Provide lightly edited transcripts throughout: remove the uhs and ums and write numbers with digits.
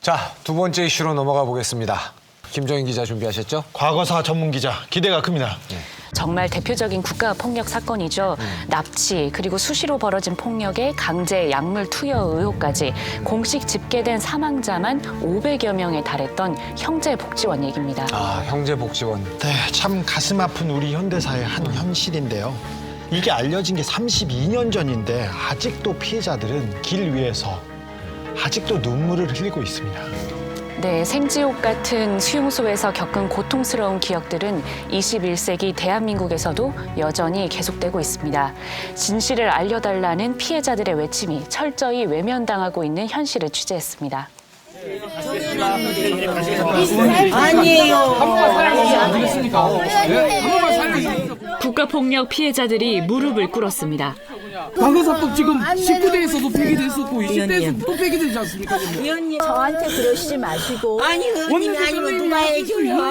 자, 두 번째 이슈로 넘어가 보겠습니다. 김정인 기자 준비하셨죠? 과거사 전문 기자 기대가 큽니다. 정말 대표적인 국가폭력 사건이죠. 납치 그리고 수시로 벌어진 폭력에 강제 약물 투여 의혹까지 공식 집계된 사망자만 500여 명에 달했던 형제복지원 얘기입니다. 아, 형제복지원. 네, 참 가슴 아픈 우리 현대사의 한 현실인데요. 이게 알려진 게 32년 전인데 아직도 피해자들은 길 위에서 아직도 눈물을 흘리고 있습니다. 네, 생지옥 같은 수용소에서 겪은 고통스러운 기억들은 21세기 대한민국에서도 여전히 계속되고 있습니다. 진실을 알려달라는 피해자들의 외침이 철저히 외면당하고 있는 현실을 취재했습니다. 국가폭력 피해자들이 무릎을 꿇었습니다. 과거사법 지금 19대에서도 폐기됐었고 20대에서 또 폐기되지 않습니까? 의원님 저한테 그러시지 마시고 아니 의원님이 아니면 누가 해줘요?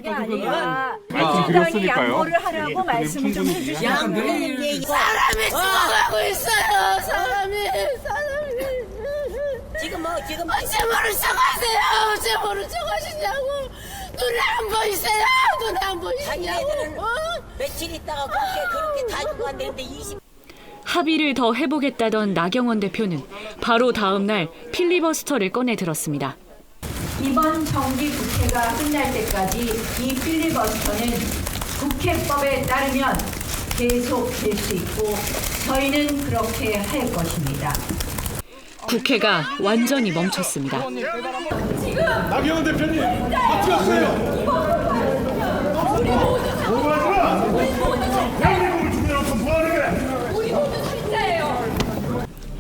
아니야. 민주당이 양보를 하라고 말씀을 좀 해주시면 사람이 죽어가고 있어요. 사람이 지금 어째 모른 척하세요. 어째 모른 척하시냐고. 눈에 안 보이세요. 눈에 안 보이시냐고. 며칠 있다가 그렇게 다 주고 왔는데 합의를 더 해보겠다던 나경원 대표는 바로 다음 날 필리버스터를 꺼내 들었습니다. 이번 정기 국회가 끝날 때까지 이 필리버스터는 국회법에 따르면 계속될 수 있고 저희는 그렇게 할 것입니다. 국회가 완전히 멈췄습니다. 나경원 대표님, 어떻게 왔어요?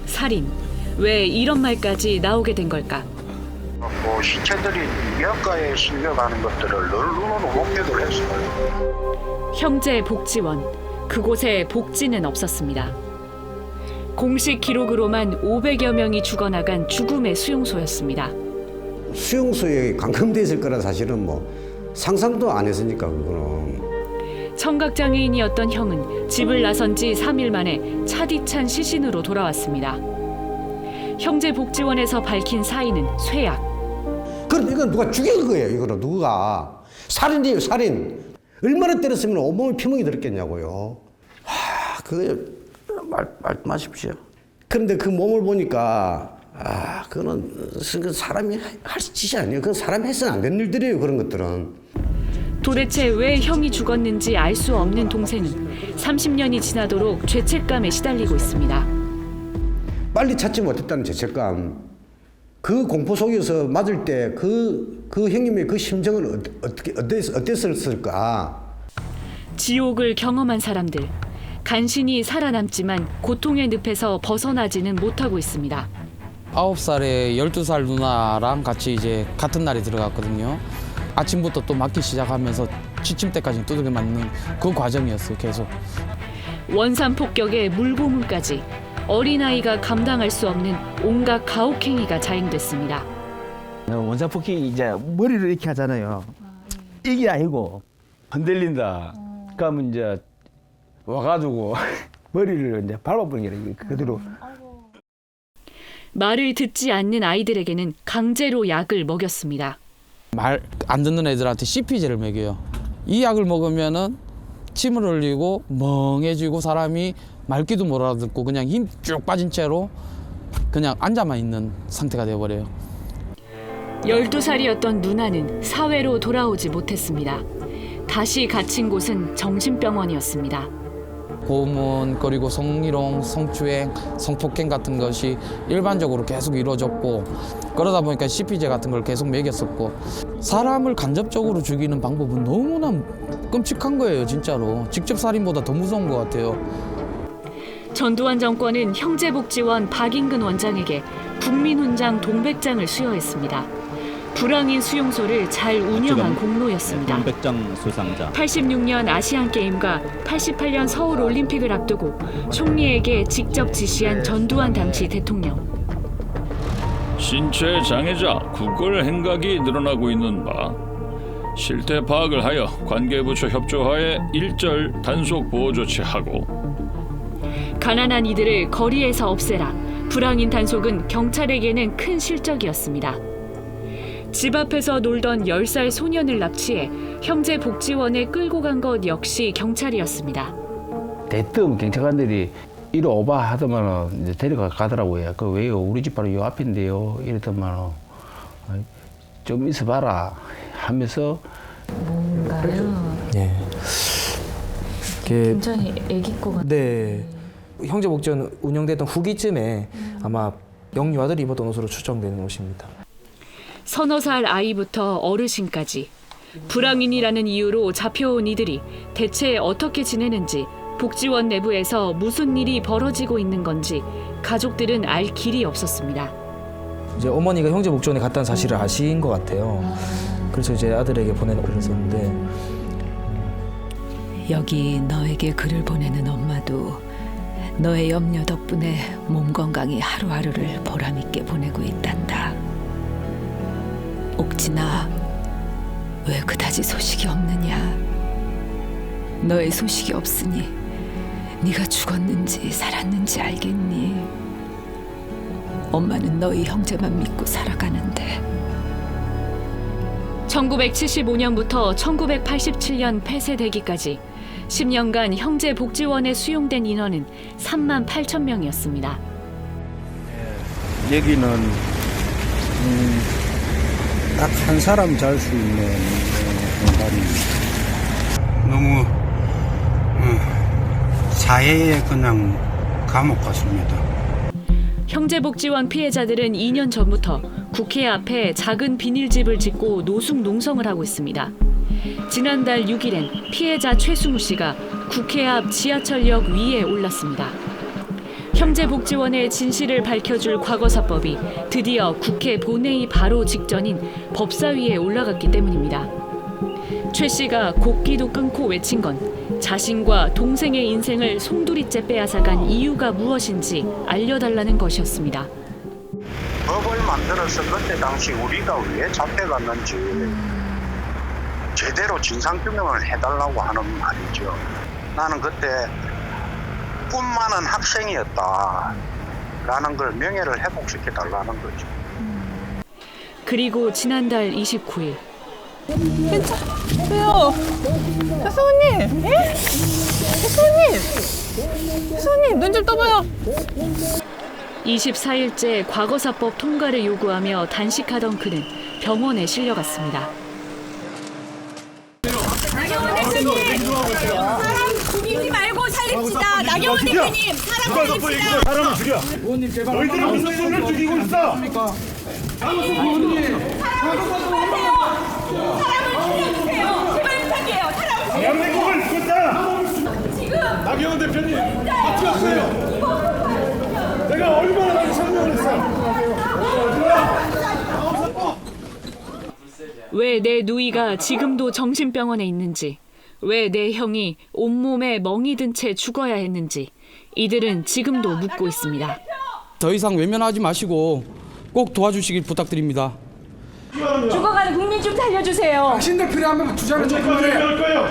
살인. 왜 이런 말까지 나오게 된 걸까? 시체들이 몇 실려가는 것들을 눈으로 목격을 했어요. 형제 복지원. 그곳에 복지는 없었습니다. 공식 기록으로만 500여 명이 죽어나간 죽음의 수용소였습니다. 수용소에 감금됐을 거라 사실은 상상도 안 했으니까 그거는. 청각장애인이었던 형은 집을 나선 지 3일 만에 차디찬 시신으로 돌아왔습니다. 형제복지원에서 밝힌 사인은 쇠약. 그럼 이건 누가 죽인 거예요, 이거는 누가. 살인이에요, 살인. 얼마나 때렸으면 온몸에 피멍이 들었겠냐고요. 그거 말씀하십시오. 그런데 그 몸을 보니까 그거는 사람이 할 짓이 아니에요. 그건 사람이 해서는 안 되는 일들이에요, 그런 것들은. 도대체 왜 형이 죽었는지 알 수 없는 동생은 30년이 지나도록 죄책감에 시달리고 있습니다. 빨리 찾지 못했다는 죄책감. 그 공포 속에서 맞을 때 그 형님의 그 심정은 어땠을까? 지옥을 경험한 사람들. 간신히 살아남지만 고통의 늪에서 벗어나지는 못하고 있습니다. 9살에 12살 누나랑 같이 이제 같은 날에 들어갔거든요. 아침부터 또 맞기 시작하면서 취침때까지 두들겨 맞는 그 과정이었어요, 계속. 원산 폭격에 물고문까지 어린아이가 감당할 수 없는 온갖 가혹행위가 자행됐습니다. 원산폭격이 이제 머리를 이렇게 하잖아요. 이게 아니고 흔들린다. 그러면 이제 와가지고 머리를 이제 밟아버리는 게 그대로. 말을 듣지 않는 아이들에게는 강제로 약을 먹였습니다. 말 안 듣는 애들한테 CP제를 먹여요. 이 약을 먹으면은 침을 흘리고 멍해지고 사람이 말귀도 못 알아듣고 그냥 힘 쭉 빠진 채로 그냥 앉아만 있는 상태가 되어버려요. 12살이었던 누나는 사회로 돌아오지 못했습니다. 다시 갇힌 곳은 정신병원이었습니다. 고문거리고 성희롱, 성추행, 성폭행 같은 것이 일반적으로 계속 이루어졌고 그러다 보니까 CP제 같은 걸 계속 먹였었고 사람을 간접적으로 죽이는 방법은 너무나 끔찍한 거예요, 진짜로. 직접 살인보다 더 무서운 것 같아요. 전두환 정권은 형제복지원 박인근 원장에게 국민훈장 동백장을 수여했습니다. 불황인 수용소를 잘 운영한 공로였습니다. 동백장 수상자. 86년 아시안게임과 88년 서울올림픽을 앞두고 총리에게 직접 지시한 전두환 당시 대통령. 신체 장애자 구걸 행각이 늘어나고 있는 바 실태 파악을 하여 관계부처 협조하에 일절 단속 보호 조치하고 가난한 이들을 거리에서 없애라. 불황인 단속은 경찰에게는 큰 실적이었습니다. 집 앞에서 놀던 10살 소년을 납치해 형제복지원에 끌고 간 것 역시 경찰이었습니다. 대뜸 경찰관들이 이리 오바 하더만은 이제 데려가 가더라고요. 그 왜요? 우리 집 바로 요 앞인데요. 이랬더만은 좀 있어봐라 하면서 뭔가요? 예. 굉장히 애기 것 같아요. 네. 형제복지원 운영되던 후기쯤에 아마 영유아들이 입었던 옷으로 추정되는 옷입니다. 서너 살 아이부터 어르신까지 불황인이라는 이유로 잡혀온 이들이 대체 어떻게 지내는지, 복지원 내부에서 무슨 일이 벌어지고 있는 건지 가족들은 알 길이 없었습니다. 이제 어머니가 형제복지원에 갔다는 사실을 아신 것 같아요. 그래서 이제 아들에게 보내는 글을 썼는데, 여기 너에게 글을 보내는 엄마도 너의 염려 덕분에 몸 건강히 하루하루를 보람있게 보내고 있단다. 옥진아, 왜 그다지 소식이 없느냐? 너의 소식이 없으니 네가 죽었는지 살았는지 알겠니? 엄마는 너희 형제만 믿고 살아가는데. 1975년부터 1987년 폐쇄되기까지 10년간 형제복지원에 수용된 인원은 3만 8천 명이었습니다. 여기는 딱 한 사람 잘 수 있는 공간입니다. 너무 사회의 그냥 감옥 같습니다. 형제복지원 피해자들은 2년 전부터 국회 앞에 작은 비닐집을 짓고 노숙 농성을 하고 있습니다. 지난달 6일엔 피해자 최승우 씨가 국회 앞 지하철역 위에 올랐습니다. 형제복지원의 진실을 밝혀줄 과거사법이 드디어 국회 본회의 바로 직전인 법사위에 올라갔기 때문입니다. 최 씨가 곡기도 끊고 외친 건 자신과 동생의 인생을 송두리째 빼앗아간 이유가 무엇인지 알려달라는 것이었습니다. 법을 만들어서 그때 당시 우리가 왜 잡혀갔는지 제대로 진상규명을 해달라고 하는 말이죠. 나는 그때 꿈 많은 학생이었다 라는 걸 명예를 회복시켜달라는 거죠. 그리고 지난달 29일 괜찮아요. 교수님, 예? 교수님, 눈 좀 떠봐요. 24일째 과거사법 통과를 요구하며 단식하던 그는 병원에 실려갔습니다. 나경원 대표님, 사람 죽이지 말고 살립시다. 나경원 대표님, 사람 살립시다. 사람을 죽여. 의원님 제발. 너희들은 무슨 소리를 죽이고 있어? 의원님, 사람을 죽여주세요. 사람을 죽여주세요. 제발 부탁해요. 사람을 죽여주세요. 대한민국을 죽였잖아. 지금 나경원 대표님, 같이 왔어요. 내가 얼마나 많이 설명을 했어. 왜 내 누이가 지금도 정신병원에 있는지, 왜 내 형이 온몸에 멍이 든 채 죽어야 했는지 이들은 지금도 묻고 있습니다. 더 이상 외면하지 마시고 꼭 도와주시길 부탁드립니다. 죽어가는 국민 좀 살려주세요. 당신들 필요하면 주장을 좀 해요.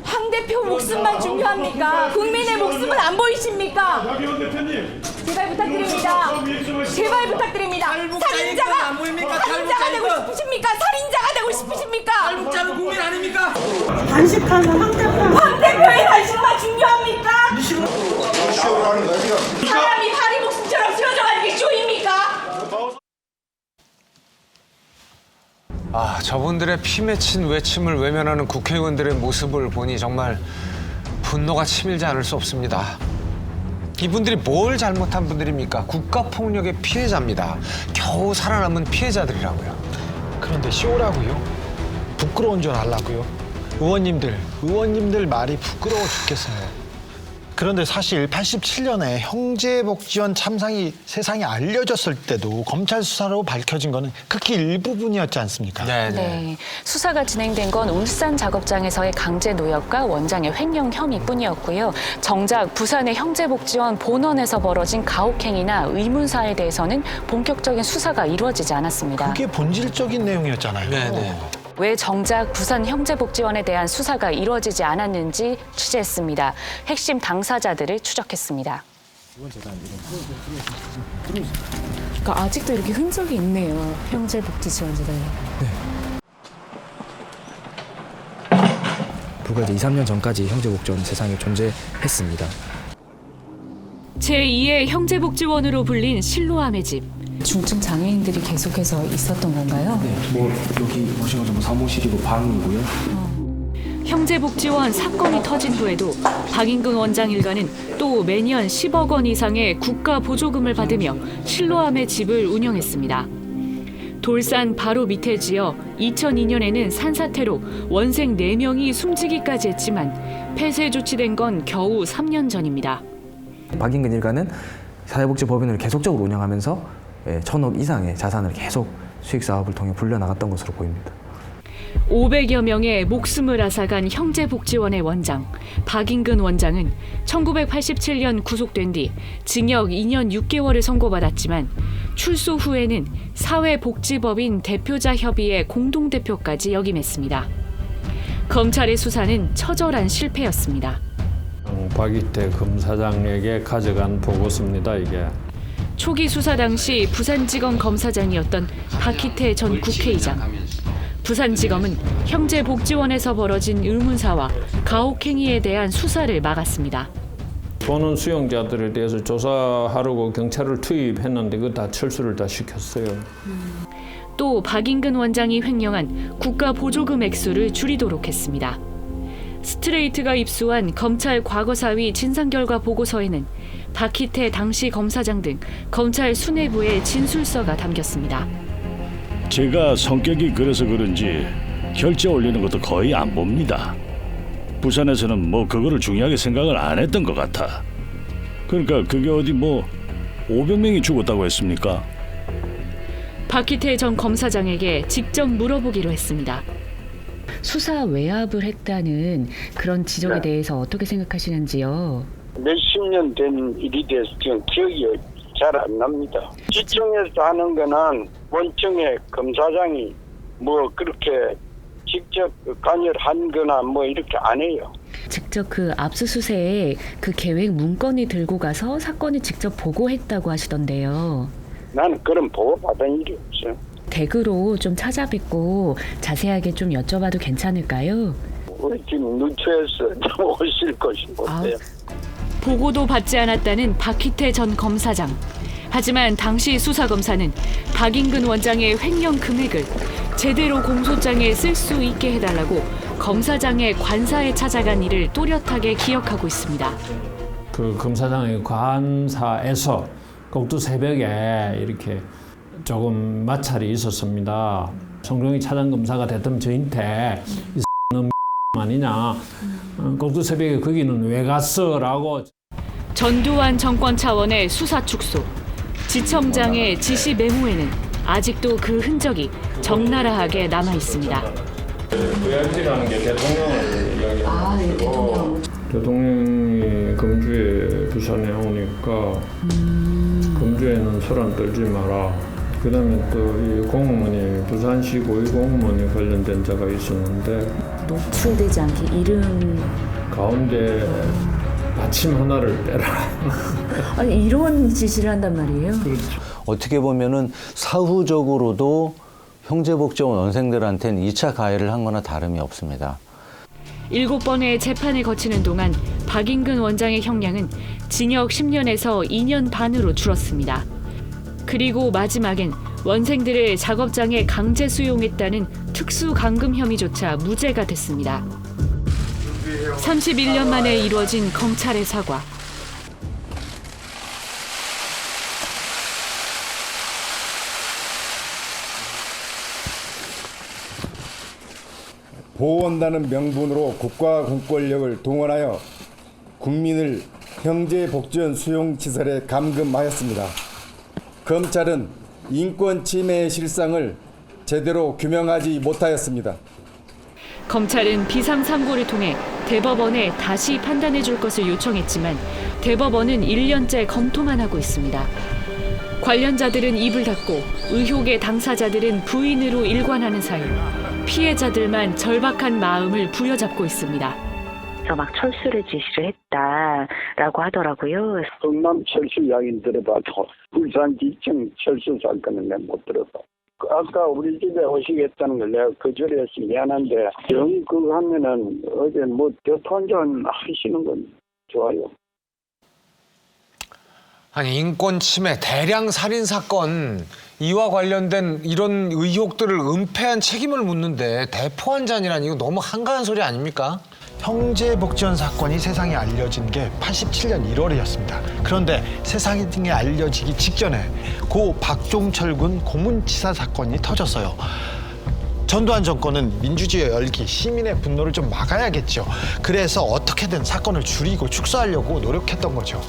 황 대표 목숨만 중요합니까? 국민의 목숨은 안 보이십니까? 나경원 대표님. 제발 부탁드립니다. 제발 부탁드립니다. 살인자가 되고 싶으십니까? 살인자가 되고 싶으십니까? 탈북자는 국민 아닙니까? 단식하는 황 대표의 단식만 중요합니까? 사람이 파리 목숨처럼 쓰러져가는 게 쇼입니까? 아, 저분들의 피 맺힌 외침을 외면하는 국회의원들의 모습을 보니 정말 분노가 치밀지 않을 수 없습니다. 이분들이 뭘 잘못한 분들입니까? 국가폭력의 피해자입니다. 겨우 살아남은 피해자들이라고요. 그런데 쇼라고요? 부끄러운 줄 알라고요? 의원님들 말이 부끄러워 죽겠어요. 그런데 사실 87년에 형제복지원 참상이 세상에 알려졌을 때도 검찰 수사로 밝혀진 거는 극히 일부분이었지 않습니까? 네. 수사가 진행된 건 울산 작업장에서의 강제 노역과 원장의 횡령 혐의뿐이었고요. 정작 부산의 형제복지원 본원에서 벌어진 가혹행위나 의문사에 대해서는 본격적인 수사가 이루어지지 않았습니다. 그게 본질적인 내용이었잖아요. 네네. 왜 정작 부산 형제복지원에 대한 수사가 이루어지지 않았는지 취재했습니다. 핵심 당사자들을 추적했습니다. 그러니까 아직도 이렇게 흔적이 있네요. 형제복지지원재단에. 불과 이제 2, 3년 전까지 형제복지원 세상에 존재했습니다. 제2의 형제복지원으로 불린 실로암의 집. 중증 장애인들이 계속해서 있었던 건가요? 네, 뭐 여기 보시면 사무실이고 방이고요. 형제복지원 사건이 터진 후에도 박인근 원장 일가는 또 매년 10억 원 이상의 국가 보조금을 받으며 실로암의 집을 운영했습니다. 돌산 바로 밑에 지어 2002년에는 산사태로 원생 4명이 숨지기까지 했지만 폐쇄 조치된 건 겨우 3년 전입니다. 박인근 일가는 사회복지법인을 계속적으로 운영하면서 1,000억 이상의 자산을 계속 수익 사업을 통해 불려나갔던 것으로 보입니다. 500여 명의 목숨을 앗아간 형제복지원의 원장 박인근 원장은 1987년 구속된 뒤 징역 2년 6개월을 선고받았지만 출소 후에는 사회복지법인 대표자 협의회 공동대표까지 역임했습니다. 검찰의 수사는 처절한 실패였습니다. 박이태 검사장에게 가져간 보고서입니다. 이게. 초기 수사 당시 부산지검 검사장이었던 박희태 전 국회의장. 부산지검은 형제복지원에서 벌어진 의문사와 가혹행위에 대한 수사를 막았습니다. 보는 수용자들에 대해서 조사하려고 경찰을 투입했는데 그거 다 철수를 다 시켰어요. 또 박인근 원장이 횡령한 국가 보조금 액수를 줄이도록 했습니다. 스트레이트가 입수한 검찰 과거사위 진상결과 보고서에는 박희태 당시 검사장 등 검찰 수뇌부의 진술서가 담겼습니다. 제가 성격이 그래서 그런지 결제 올리는 것도 거의 안 봅니다. 부산에서는 뭐 그거를 중요하게 생각을 안 했던 것 같아. 그러니까 그게 어디 뭐 500명이 죽었다고 했습니까? 박희태 전 검사장에게 직접 물어보기로 했습니다. 수사 외압을 했다는 그런 지적에 대해서 어떻게 생각하시는지요? 몇십 년 된 일이 돼서 지금 기억이 잘 안 납니다. 지청에서 하는 거는 원청의 검사장이 뭐 그렇게 직접 관여한 거나 뭐 이렇게 안 해요. 직접 그 압수수색 그 계획 문건이 들고 가서 사건을 직접 보고했다고 하시던데요. 나는 그런 보고 받은 일이 없어요. 댁으로 좀 찾아뵙고 자세하게 좀 여쭤봐도 괜찮을까요? 우리 지금 누추해서 오실 것이 못해요. 보고도 받지 않았다는 박희태 전 검사장. 하지만 당시 수사검사는 박인근 원장의 횡령 금액을 제대로 공소장에 쓸 수 있게 해달라고 검사장의 관사에 찾아간 일을 또렷하게 기억하고 있습니다. 그 검사장의 관사에서 꼭두 새벽에 이렇게 조금 마찰이 있었습니다. 성종이 차장검사가 됐던 저한테 이 놈 아니냐, 꼭두 새벽에 거기는 왜 갔어라고. 전두환 정권 차원의 수사 축소. 지청장의 지시 메모에는 아직도 그 흔적이 적나라하게 남아 있습니다. VIP라는 게 대통령을 이야기하는 거고, 대통령이 금주에 부산에 오니까 금주에는 소란 떨지 마라. 그다음에 또 이 공무원이 부산시 고위 공무원이 관련된 자가 있었는데 노출되지 않게 이름 가운데 받침 하나를 빼라. 아니 이런 지시를 한단 말이에요? 어떻게 보면은 사후적으로도 형제복지원 원생들한테는 2차 가해를 한 거나 다름이 없습니다. 7번의 재판을 거치는 동안 박인근 원장의 형량은 징역 10년에서 2년 반으로 줄었습니다. 그리고 마지막엔 원생들을 작업장에 강제 수용했다는 특수감금 혐의조차 무죄가 됐습니다. 31년 만에 이루어진 검찰의 사과. 보호한다는 명분으로 국가 공권력을 동원하여 국민을 형제복지원 수용시설에 감금하였습니다. 검찰은 인권 침해의 실상을 제대로 규명하지 못하였습니다. 검찰은 비상삼고를 통해 대법원에 다시 판단해 줄 것을 요청했지만 대법원은 1년째 검토만 하고 있습니다. 관련자들은 입을 닫고 의혹의 당사자들은 부인으로 일관하는 사이 피해자들만 절박한 마음을 부여잡고 있습니다. 막 철수를 지시를 했다. 있다라고 하더라고요. 성남 철수 이야기는 들어봐도 울산지청 철수 사건은 내가 못 들었어. 아까 우리 집에 오시겠다는 걸 내가 거절해서 미안한데 영 그거 하면은 어제 뭐 교통전 하시는 건 좋아요. 아니 인권 침해, 대량 살인 사건 이와 관련된 이런 의혹들을 은폐한 책임을 묻는데 대포환잔이라니 이거 너무 한가한 소리 아닙니까? 형제 복지원 사건이 세상에 알려진 게 87년 1월이었습니다. 그런데 세상에 알려지기 직전에 고 박종철 군 고문치사 사건이 터졌어요. 전두환 정권은 민주주의 열기, 시민의 분노를 좀 막아야겠죠. 그래서 어떻게든 사건을 줄이고 축소하려고 노력했던 거죠.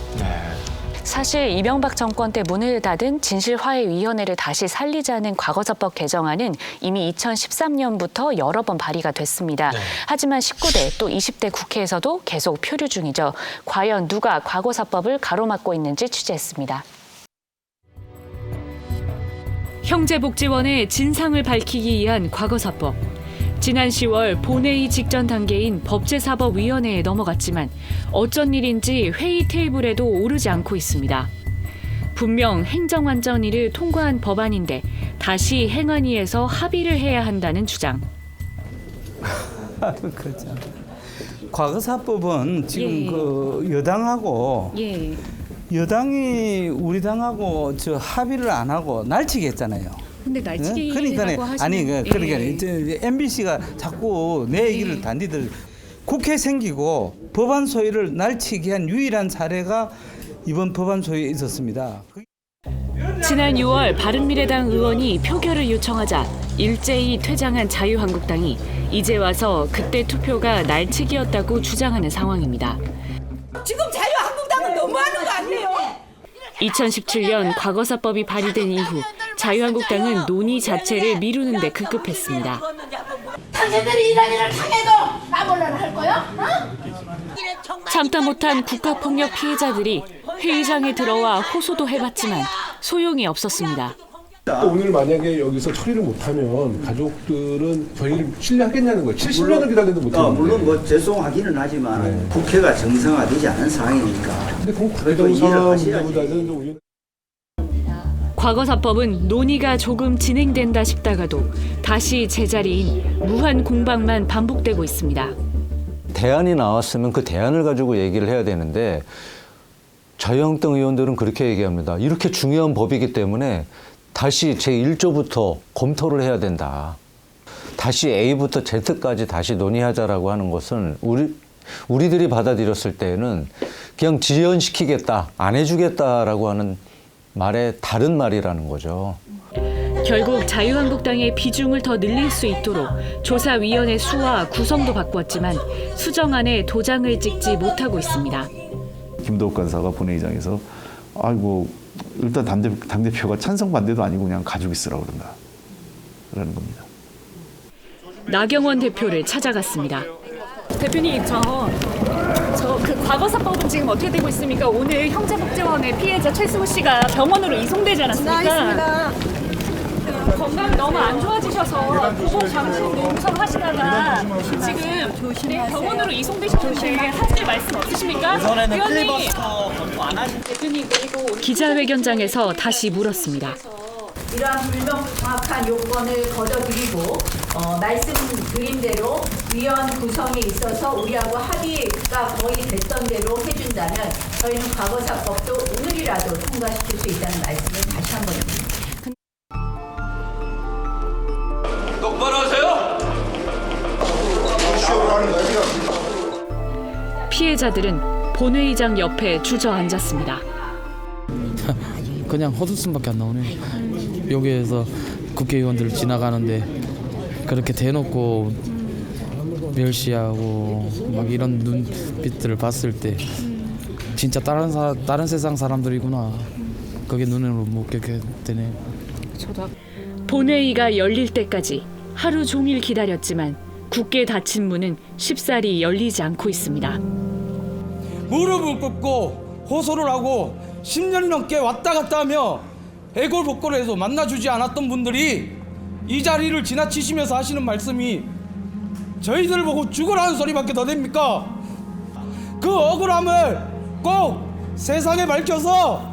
사실 이명박 정권 때 문을 닫은 진실화해위원회를 다시 살리자는 과거사법 개정안은 이미 2013년부터 여러 번 발의가 됐습니다. 하지만 19대 또 20대 국회에서도 계속 표류 중이죠. 과연 누가 과거사법을 가로막고 있는지 취재했습니다. 형제복지원의 진상을 밝히기 위한 과거사법. 지난 10월 본회의 직전 단계인 법제사법위원회에 넘어갔지만 어쩐 일인지 회의 테이블에도 오르지 않고 있습니다. 분명 행정안전위를 통과한 법안인데 다시 행안위에서 합의를 해야 한다는 주장. 그렇죠. 과거사법은 지금 그 여당하고 여당이 우리 당하고 저 합의를 안 하고 날치기 했잖아요. 근데 날치기라고 하시는 아니 그러니까 MBC가 자꾸 내 얘기를 단디들 국회 생기고 법안 소위를 날치기 한 유일한 사례가 이번 법안 소위에 있었습니다. 지난 6월 바른미래당 의원이 표결을 요청하자 일제히 퇴장한 자유한국당이 이제 와서 그때 투표가 날치기였다고 주장하는 상황입니다. 지금 자유한국당은 너무하는 거 아니에요? 2017년 과거사법이 발의된 이후 자유한국당은 논의 자체를 미루는 데 급급했습니다. 당신들이 이런 일을 당해도 나 몰라라 할 거야? 어? 참다 못한 국가폭력 피해자들이 회의장에 들어와 호소도 해봤지만 소용이 없었습니다. 오늘 만약에 여기서 처리를 못하면 가족들은 저희를 신뢰하겠냐는 거예요. 70년을 기다려도 못하는데. 물론 뭐 죄송하기는 하지만 국회가 정상화되지 않은 상황이니까. 근데 그건 국회정상 문제보다는 좀 과거사법은 논의가 조금 진행된다 싶다가도 다시 제자리인 무한 공방만 반복되고 있습니다. 대안이 나왔으면 그 대안을 가지고 얘기를 해야 되는데 자유한국당 의원들은 그렇게 얘기합니다. 이렇게 중요한 법이기 때문에 다시 제1조부터 검토를 해야 된다. 다시 A부터 Z까지 다시 논의하자라고 하는 것은 우리들이 받아들였을 때는 그냥 지연시키겠다, 안 해주겠다라고 하는 말의 다른 말이라는 거죠. 결국 자유한국당의 비중을 더 늘릴 수 있도록 조사위원회 수와 구성도 바꾸었지만 수정안에 도장을 찍지 못하고 있습니다. 김도욱 간사가 본회의장에서 아이고 일단 당대표가 찬성 반대도 아니고 그냥 가지고 있으라 그런다. 라는 겁니다. 나경원 대표를 찾아갔습니다. 대표님, 저 그 과거사법은 지금 어떻게 되고 있습니까? 오늘 형제복지원의 피해자 최승우 씨가 병원으로 이송되지 않았습니까? 건강이 너무 안 좋아지셔서 보복 방송 농성 하시다가 지금 병원으로 이송되셨는데 하실 말씀 없으십니까? 이번에는 필리버스터 검토 안 하신 대표님 그리고 기자회견장에서 다시 물었습니다. 이러한 정확한 요건을 거둬들이고 말씀드린 대로 위원 구성에 있어서 우리하고 합의가 거의 됐던 대로 해준다면 저희는 과거사법도 오늘이라도 통과시킬 수 있다는 말씀을 다시 한번 드립니다. 똑바로 하세요. 피해자들은 본회의장 옆에 주저앉았습니다. 그냥 헛웃음밖에 안 나오네. 여기에서 국회의원들 지나가는데 그렇게 대놓고 멸시하고 막 이런 눈빛들을 봤을 때 진짜 다른 세상 사람들이구나. 그게 눈으로 목격이 되네. 본회의가 열릴 때까지 하루 종일 기다렸지만 굳게 닫힌 문은 쉽사리 열리지 않고 있습니다. 무릎을 꿇고 호소를 하고 10년이 넘게 왔다 갔다 하며 애골복골해서 만나주지 않았던 분들이 이 자리를 지나치시면서 하시는 말씀이 저희들 보고 죽으라는 소리밖에 더 됩니까? 그 억울함을 꼭 세상에 밝혀서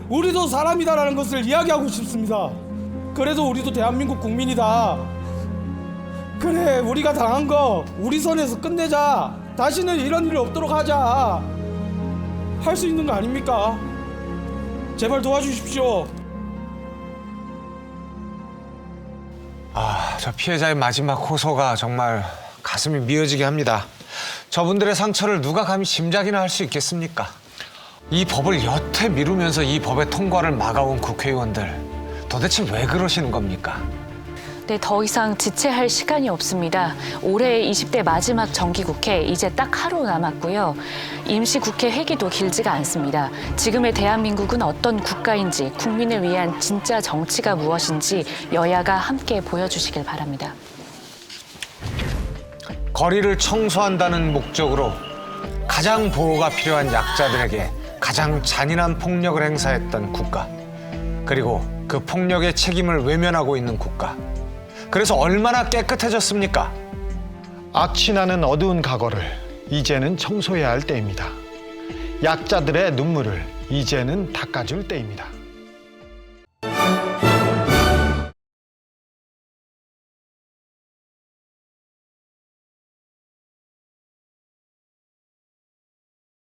우리도 사람이다라는 것을 이야기하고 싶습니다. 그래도 우리도 대한민국 국민이다. 그래, 우리가 당한 거 우리 선에서 끝내자. 다시는 이런 일이 없도록 하자. 할 수 있는 거 아닙니까? 제발 도와주십시오. 저 피해자의 마지막 호소가 정말 가슴이 미어지게 합니다. 저분들의 상처를 누가 감히 짐작이나 할 수 있겠습니까? 이 법을 여태 미루면서 이 법의 통과를 막아온 국회의원들, 도대체 왜 그러시는 겁니까? 네, 더 이상 지체할 시간이 없습니다. 올해 20대 마지막 정기국회 이제 딱 하루 남았고요. 임시국회 회기도 길지가 않습니다. 지금의 대한민국은 어떤 국가인지, 국민을 위한 진짜 정치가 무엇인지 여야가 함께 보여주시길 바랍니다. 거리를 청소한다는 목적으로 가장 보호가 필요한 약자들에게 가장 잔인한 폭력을 행사했던 국가, 그리고 그 폭력의 책임을 외면하고 있는 국가. 그래서 얼마나 깨끗해졌습니까? 악취나는 어두운 과거를 이제는 청소해야 할 때입니다. 약자들의 눈물을 이제는 닦아줄 때입니다.